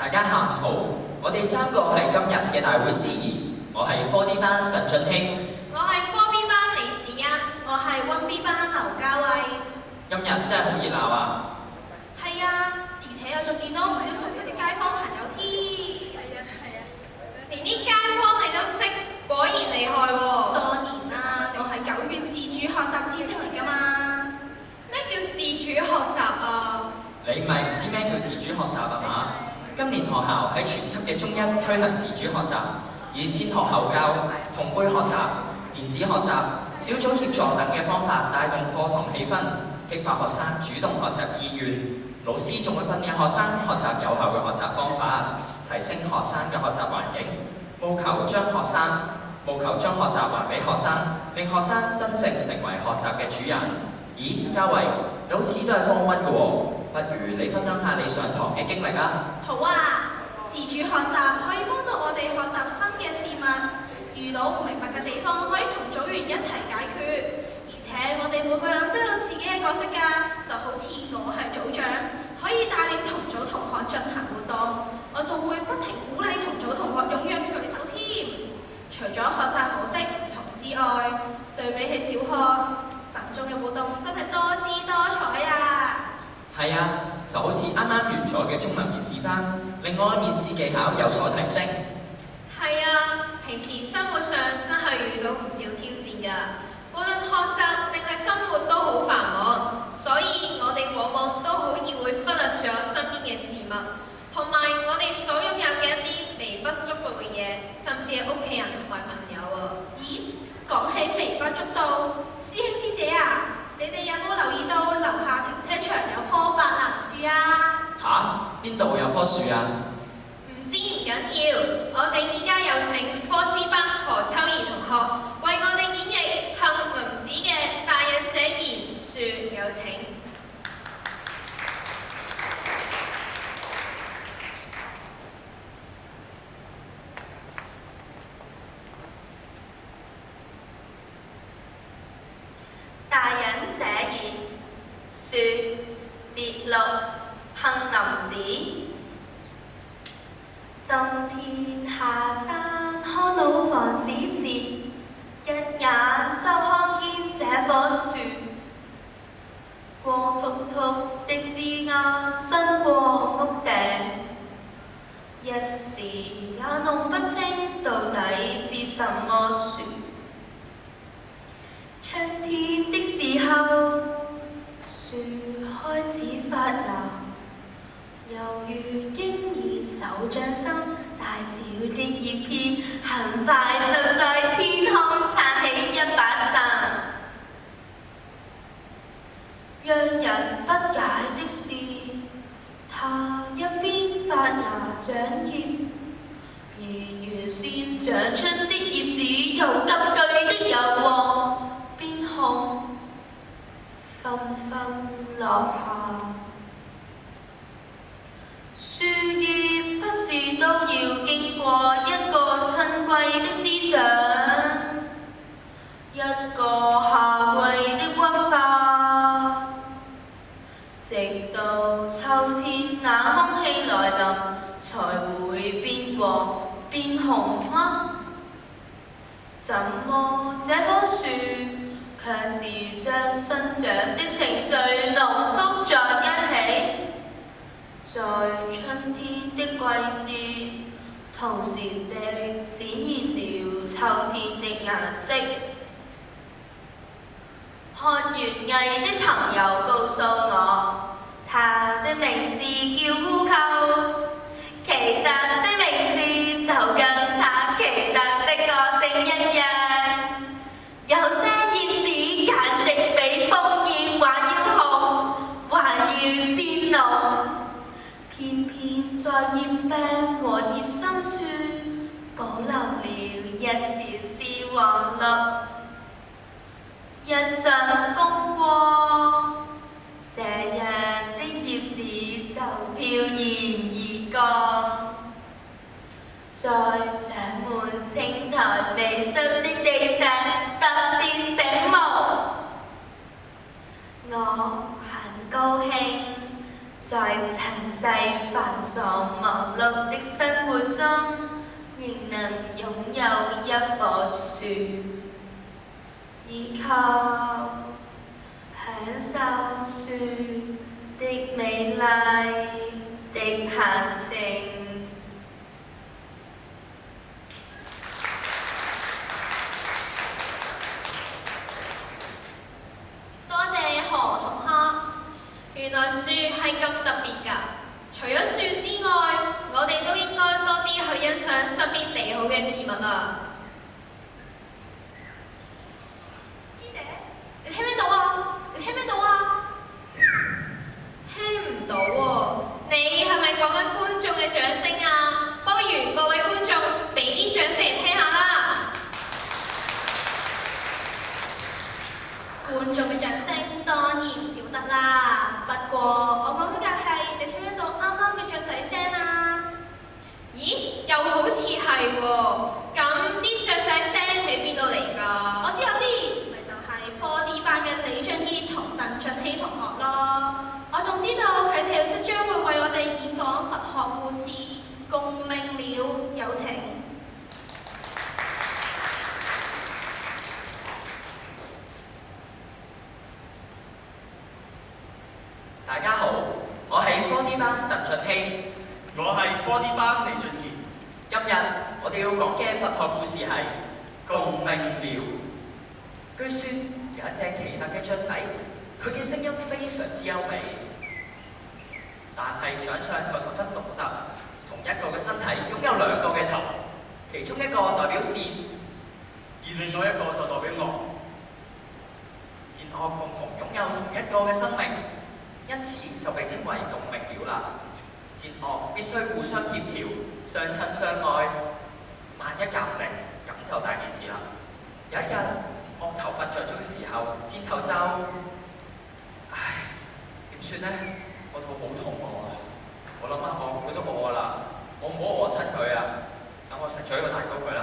大家下午好，我哋三個係今日嘅大會司儀，我係 4D 班鄧俊興，我係 4B 班李子欣，我係 1B 班劉嘉慧。今日真係好熱鬧啊！係啊，而且我仲見到唔少熟悉嘅街坊朋友添。連啲街坊你都識，果然厲害喎！當然啦，我係9月自主學習之星嚟㗎嘛。咩叫自主學習啊？你咪唔知咩叫自主學習啊嘛？今年學校喺全級嘅中一推行自主學習，以先學後教、同輩學習、電子學習、小組協作等嘅方法帶動課堂氣氛，激發學生主動學習意願。老師仲會訓練學生學習有效嘅學習方法，提升學生嘅學習環境，務求將學習還俾學生，令學生真正成為學習嘅主人。咦，嘉慧，你好似都係Form 1嘅喎，不如你分享下你上堂嘅經歷啊？好啊，自主學習可以幫到我哋學習新嘅事物，遇到唔明白嘅地方可以同組員一齊解決。而且我哋每個人都有自己嘅角色㗎，就好似我係組長，可以帶領同組同學進行活動，我仲會不停鼓勵同組同學踴躍舉手添。除咗學習模式唔同之外，對比起小學，神中嘅活動真係多姿多彩啊！係啊，就好似啱啱完咗嘅中文面試班，令我面試技巧有所提升。係啊，平時生活上真係遇到唔少挑戰㗎，無論學習定係生活都好繁忙，所以我哋往往都好易會忽略咗身邊嘅事物，同埋我哋所擁有嘅一啲微不足道嘅嘢，甚至係屋企人同埋朋友啊。咦，講起微不足道，師兄師姐啊，你哋有冇留意到樓下停車場有棵白蘭樹啊？吓？邊度有棵樹啊？唔知唔緊要，我哋依家有請4C班何秋怡同學為我哋演繹杏林子嘅《大隱者言樹》，有請。大隱者言樹，節錄杏林子。冬天下山看老房子時，一眼就看見這棵樹，光禿禿的枝椏伸過屋頂，一時也弄不清到底是什麼樹。春天的時候，樹開始發芽，猶如嬰兒手掌心大小的葉片，很快就在天空撐起一把傘。讓人不解的是，它一邊發芽長葉，而原先長出的葉子又急劇的由黃變紅，紛紛落下。樹葉不是都要經過一個春季的滋長，一個夏季的屈發，直到秋天冷空氣來臨，才會變黃變紅嗎？怎麼這棵樹卻是將生長的程序濃縮在一起？在春天的季節，同時地展現了秋天的顏色。學園藝的朋友告訴我，他的名字叫烏蔻，奇特的名字就跟他奇特的個性一樣。有些葉子簡直比楓葉還要紅，還要鮮濃。偏偏在葉柄和葉深處保留了一絲絲黃綠。一陣風過，這樣的葉子就飄然而降，在長滿青苔微霜的地上特別醒目。我很高興在塵世繁瑣忙碌的生活中，仍能擁有一棵樹，依靠享受樹的美麗的閒情。多謝何同學。原來樹係咁特別㗎！除咗樹之外，我哋都應該多啲去欣賞身邊美好嘅事物啊！師姐，你聽唔聽到啊？你聽唔聽到啊？聽唔到喎，你係咪講緊觀眾嘅掌聲啊？不如各位觀眾俾啲掌聲嚟聽下啦！觀眾嘅掌聲當然唔少得啦，不過我講緊嘅係你聽唔聽到啱啱嘅雀仔聲啊？咦，又好似係喎，咁啲雀仔聲喺邊度嚟㗎？我知，咪就係 4D 班嘅李俊傑同鄧俊熙同學咯。我仲知道佢哋即將會為我哋演講佛學故事《共鳴了友情》。大家好，我係 4D 班鄧俊熙，我係 4D 班李俊傑。今日我哋要講嘅佛學故事係共鳴了。據說有一隻奇特嘅雀仔，佢嘅聲音非常之優美，但係長相就十分獨特，同一個嘅身體擁有兩個嘅頭，其中一個代表善，而另外一個就代表惡。善惡共同擁有同一個嘅生命，因此就被稱為共鳴了啦。善惡必須互相協調，相親相愛。萬一夾唔嚟，咁就大件事啦。有一日，惡頭瞓着咗嘅時候，善頭就唉，點算呢？我肚好痛啊！我諗下，佢都餓啦，我唔好餓親佢啊！等我食咗呢個蛋糕佢啦。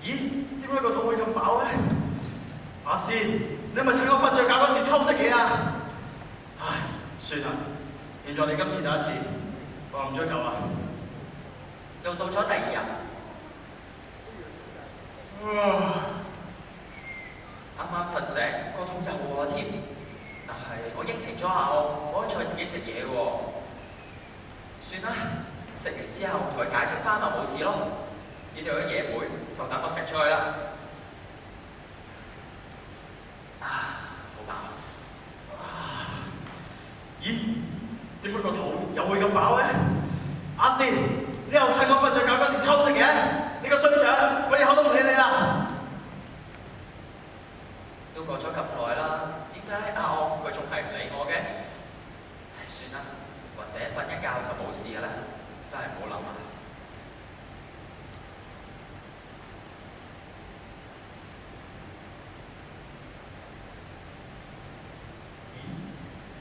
咦？點解個肚會咁飽咧？阿仙，你係咪趁我瞓着覺嗰時偷食嘢啊？唉，算啦，現在你今次第一次，我唔追究啊。又到咗第二日，啱啱瞓醒，個肚又餓添。但係我應承咗阿我，我可以再自己食嘢喎。算啦，食完之後同佢解釋翻咪冇事咯。呢條嘢野妹就等我食咗佢啦。好飽。咦？點解個肚又會咁飽咧？阿仙，你又趁我瞓着覺嗰時偷食嘅？你個衰長，我以後都唔理你啦。都過咗咁耐啦，點解阿我佢仲係唔理我嘅？唉，算啦，或者瞓一覺就冇事嘅啦，都係唔好諗啊。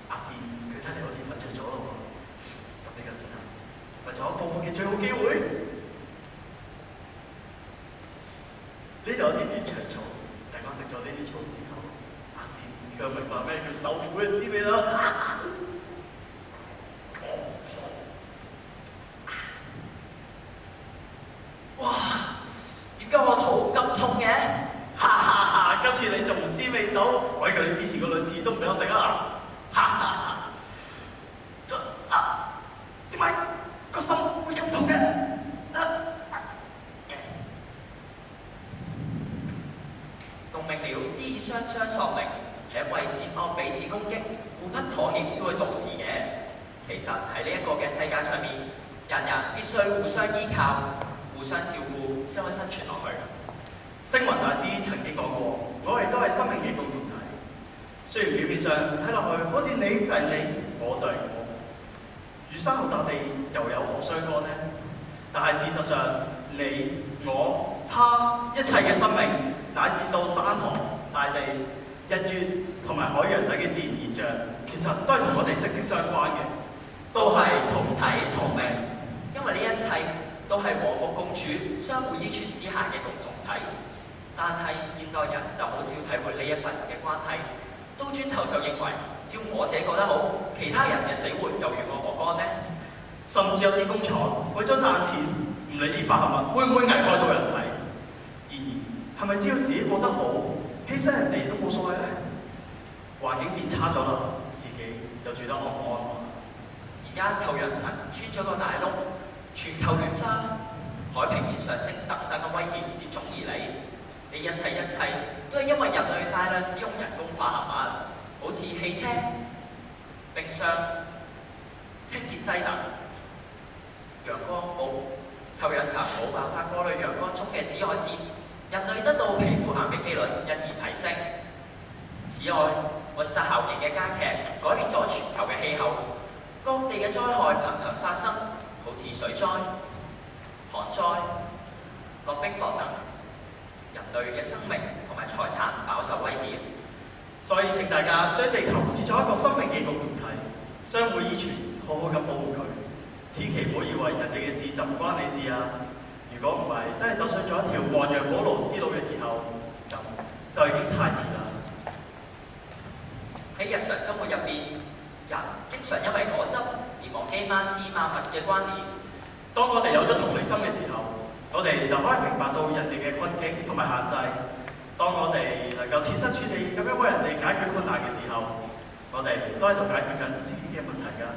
阿仙，佢睇嚟好似瞓着咗咯喎。咁呢個時候，咪就有報復嘅最好機會。呢度有啲斷腸草，等我食咗呢啲草之後，阿仙佢就明白咩叫受苦嘅滋味啦。哇！點解我肚咁痛嘅？哈哈哈！今次你仲唔知味道？委屈你之前嗰兩次都唔俾我食啊！哈哈哈！點解個心會咁痛嘅？共鳴了之意雙雙索命，係因為善惡彼此攻擊，互不妥協先會導致嘅。其實喺呢一個嘅世界上面，人人必須互相依靠、互相照顧，先可以生存落去。星雲大師曾經講過，我哋都係生命嘅共同體。雖然表面上睇落去好似你就係你，我就係我，與山河大地又有何相干呢？但係事實上，你、我、他一切嘅生命，乃至到山河、大地、日月同埋海洋等嘅自然現象，其實都係同我哋息息相關嘅，都係同體同命，因為呢一切都係和睦共處、相互依存之下嘅共同體。但係現代人就好少體會呢一份嘅關係，到轉頭就認為，只要我自己覺得好，其他人嘅死活又與我何干呢？甚至有啲工廠為咗賺錢，唔理啲化合物會唔會危害到人體。然而，係咪只要自己過得好，犧牲人哋都冇所謂呢？環境變差咗啦，自己又住得安唔安？而家臭氧層穿咗個大窿，全球暖化、海平面上升等等嘅威脅接踵而嚟。呢一切都係因為人類大量使用人工化合物，好似汽車、冰箱、清潔劑等。陽光臭氧層冇辦法過濾陽光中嘅紫外線，人類得到皮膚癌嘅機率因而提升。此外，溫室效應嘅加劇改變咗全球嘅氣候，各地嘅災害頻頻發生，好似水災、旱災、落冰雹等，人類嘅生命同埋財產飽受威脅。所以請大家將地球視作一個生命嘅共同體，相互依存，好好咁保護佢。千祈唔好以為人哋嘅事就唔關你事啊！如果唔係，真係走上咗一條亡羊補牢之路嘅時候，咁就已經太遲啦。喺日常生活入邊，人經常因為果汁而忘記萬事萬物嘅關聯。當我哋有咗同理心嘅時候，我哋就可以明白到人哋嘅困境同埋限制。當我哋能夠設身處地咁樣為人哋解決困難嘅時候，我哋都喺度解決緊自己嘅問題㗎。